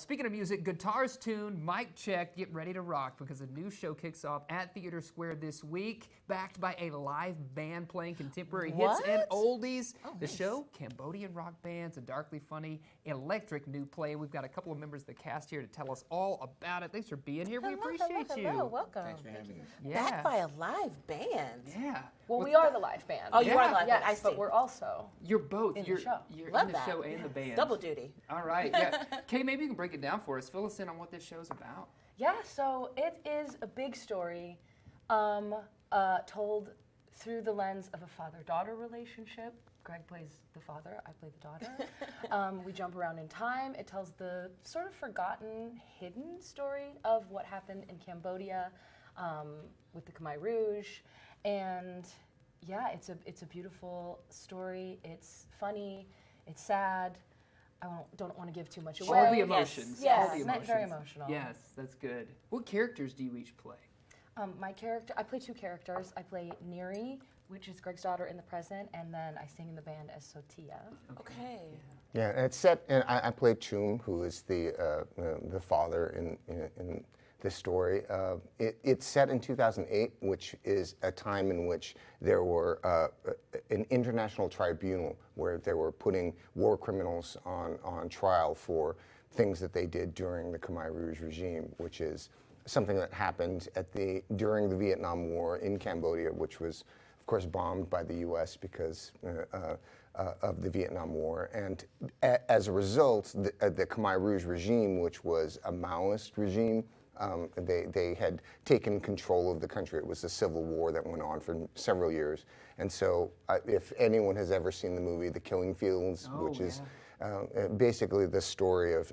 speaking of music, guitars tuned, mic checked, get ready to rock because a new show kicks off at TheatreSquared this week, backed by a live band playing contemporary hits and oldies. The show, Cambodian rock bands, a darkly funny, electric new play. We've got a couple of members of the cast here to tell us all about it. Thanks for being here. We appreciate you. Hello, welcome. Thanks for having me. Yeah. Backed by a live band. Yeah. Well, we are the live band. Oh, you are the live yes, band. I see. but we're also You're both. in you're the show. You're Love in the that. show and the band. Double duty. All right. Yeah. Kay, maybe you can break it down for us. Fill us in on what this show's about. Yeah, so it is a big story told through the lens of a father-daughter relationship. Greg plays the father, I play the daughter. We jump around in time. It tells the sort of forgotten, hidden story of what happened in Cambodia with the Khmer Rouge. And yeah, it's a beautiful story. It's funny, it's sad. I don't want to give too much away. All the emotions. Yes, All the emotions. very emotional. Yes, that's good. What characters do you each play? My character, I play two characters. I play Neri, which is Greg's daughter in the present, and then I sing in the band as Sotia. Okay. Yeah, and it's set, and I play Chum, who is the father in this story. It's set in 2008, which is a time in which there were an international tribunal where they were putting war criminals on trial for things that they did during the Khmer Rouge regime, which is something that happened during the Vietnam War in Cambodia, which was, of course, bombed by the U.S. because of the Vietnam War. And as a result, the Khmer Rouge regime, which was a Maoist regime, they had taken control of the country. It was a civil war that went on for several years. And so if anyone has ever seen the movie The Killing Fields, which is basically the story of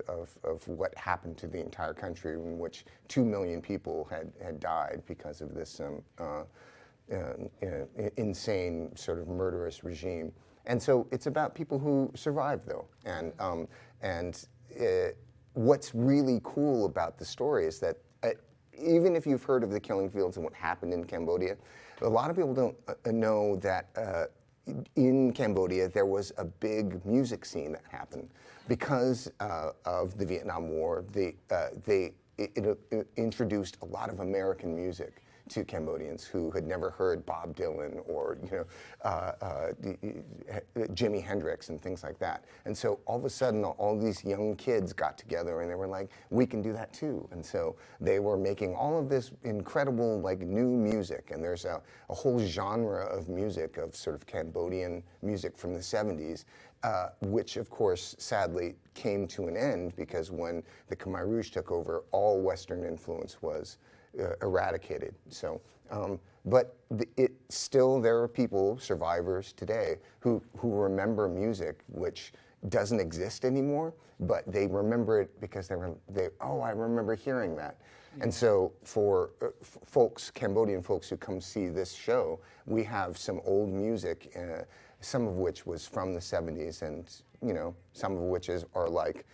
what happened to the entire country, in which 2 million people had died because of this insane sort of murderous regime. And so it's about people who survived, though. And what's really cool about the story is that even if you've heard of the Killing Fields and what happened in Cambodia, a lot of people don't know that in Cambodia there was a big music scene that happened because of the Vietnam War. It introduced a lot of American music to Cambodians who had never heard Bob Dylan or Jimi Hendrix and things like that. And so all of a sudden, all these young kids got together and they were like, we can do that too. And so they were making all of this incredible new music. And there's a whole genre of music, of sort of Cambodian music from the 70s, which of course sadly came to an end because when the Khmer Rouge took over, all Western influence was eradicated. So, but there are people, survivors today, who remember music which doesn't exist anymore, but they remember it because I remember hearing that. And so for Cambodian folks who come see this show, we have some old music, some of which was from the 70s, and some of which are like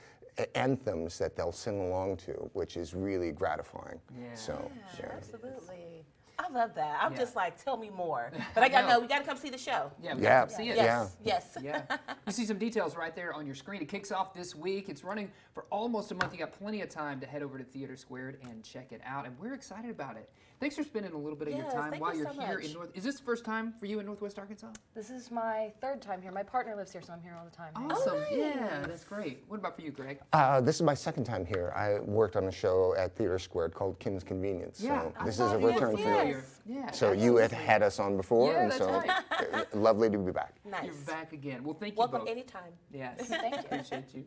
anthems that they'll sing along to, which is really gratifying. Yeah. So, yeah. Absolutely. I love that. I'm just like, tell me more. But I got to know, we got to come see the show. Yeah, we Yeah. gotta see it. Yes. Yes. Yeah. You see some details right there on your screen. It kicks off this week. It's running for almost a month. You got plenty of time to head over to TheatreSquared and check it out. And we're excited about it. Thanks for spending a little bit of your Yes, time thank while you you're so here much. in North. Is this the first time for you in Northwest Arkansas? This is my third time here. My partner lives here, so I'm here all the time. Awesome. nice. Yeah, that's great. What about for you, Greg? This is my second time here. I worked on a show at TheatreSquared called Kim's Convenience. Yeah, So I this is saw a you. return for me. Yes. Yeah. So you had had us on before, Yeah, and that's so lovely to be back. Nice. You're back again. Well, thank you Welcome both. anytime. Yes. Thank you. Appreciate you.